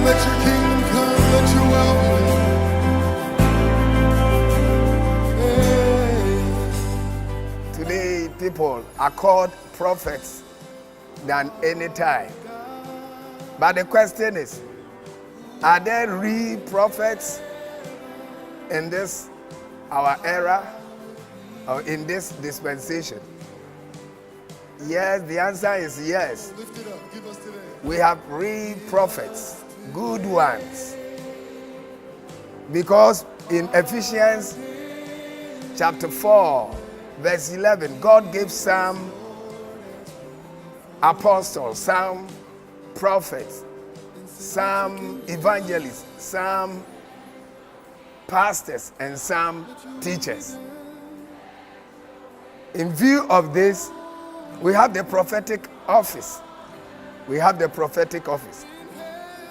let your kingdom come, let your will be. Today, people are called prophets than any time. But the question is, are there real prophets in this our era or in this dispensation? Yes, the answer is yes. Lift it up, give us today. We have real prophets, good ones. Because in Ephesians chapter 4, verse 11, God gave some apostles, some prophets, some evangelists, some pastors, and some teachers. In view of this, we have the prophetic office. We have the prophetic office.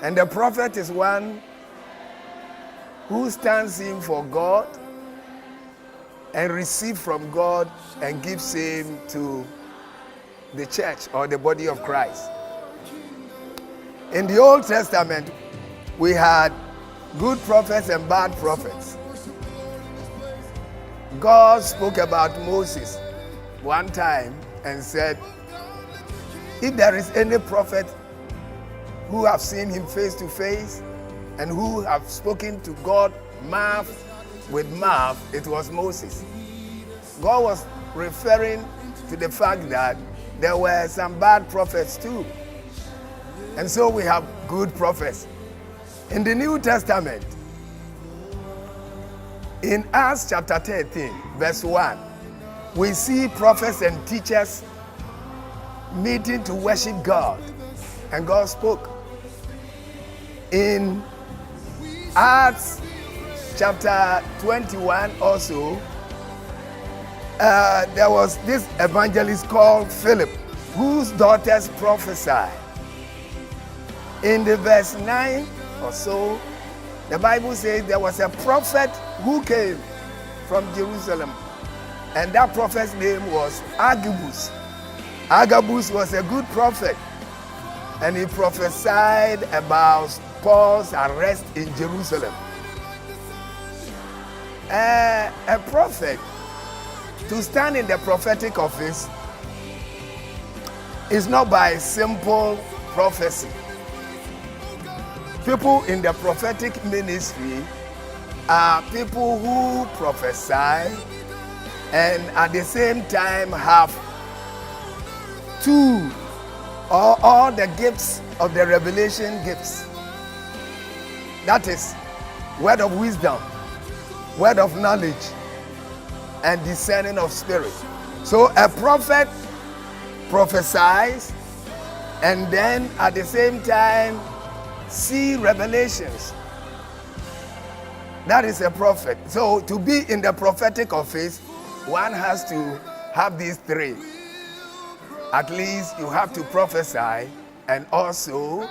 And the prophet is one who stands in for God and receives from God and gives him to the church or the body of Christ. In the Old Testament, we had good prophets and bad prophets. God spoke about Moses one time and said, if there is any prophet who have seen him face to face and who have spoken to God mouth with mouth, it was Moses. God was referring to the fact that there were some bad prophets too. And so we have good prophets. In the New Testament, in Acts chapter 13, verse 1, we see prophets and teachers meeting to worship God, and God spoke. In Acts chapter 21 also, there was this evangelist called Philip, whose daughters prophesied. In the verse 9 or so, the Bible says there was a prophet who came from Jerusalem, and that prophet's name was Agabus. Agabus was a good prophet, and he prophesied about Paul's arrest in Jerusalem. A prophet, to stand in the prophetic office, is not by simple prophecy. People in the prophetic ministry are people who prophesy and at the same time have two or all the gifts of the revelation gifts. That is word of wisdom, word of knowledge, and discerning of spirit. So a prophet prophesies and then at the same time see revelations. That is a prophet. So to be in the prophetic office, one has to have these three. At least you have to prophesy, and also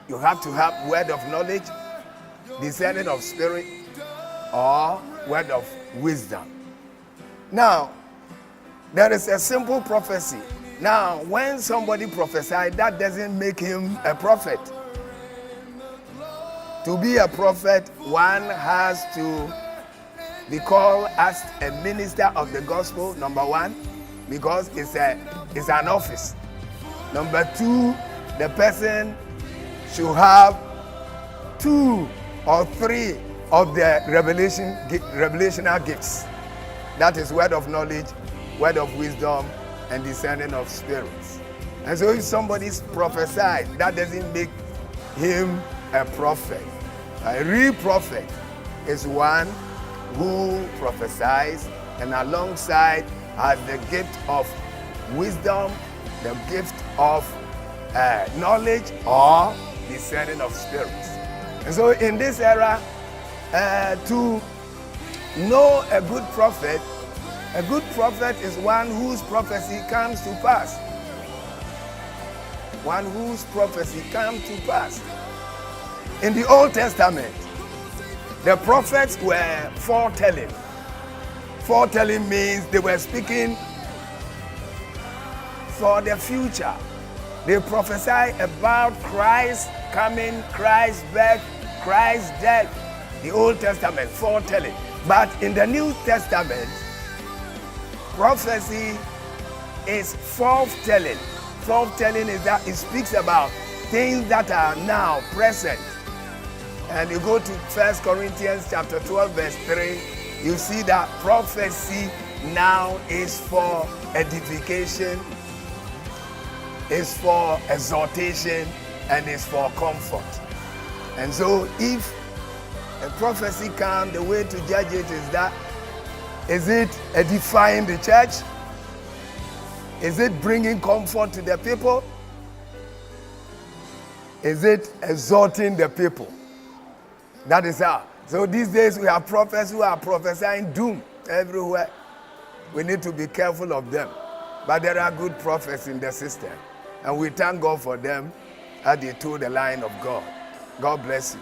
you have to have word of knowledge, discerning of spirit, or word of wisdom. Now, there is a simple prophecy. Now, when somebody prophesies, that doesn't make him a prophet. To be a prophet, one has to be called as a minister of the gospel, number one, because it's an office. Number two, the person should have 2 or 3 of the revelational gifts. That is word of knowledge, word of wisdom, and discerning of spirits. And so if somebody's prophesied, that doesn't make him a prophet. A real prophet is one who prophesies and alongside has the gift of wisdom, the gift of knowledge, or discerning of spirits. And so in this era, to know a good prophet is one whose prophecy comes to pass. One whose prophecy comes to pass. In the Old Testament, the prophets were foretelling. Foretelling means they were speaking for the future. They prophesy about Christ coming, Christ's birth, Christ's death. The Old Testament, foretelling. But in the New Testament, prophecy is forthtelling. Forthtelling is that it speaks about things that are now present. And you go to 1 Corinthians chapter 12, verse 3, you see that prophecy now is for edification, is for exhortation, and is for comfort. And so if a prophecy comes, the way to judge it is that, is it edifying the church? Is it bringing comfort to the people? Is it exhorting the people? That is how. So these days we have prophets who are prophesying doom everywhere. We need to be careful of them. But there are good prophets in the system. And we thank God for them as they toe the line of God. God bless you.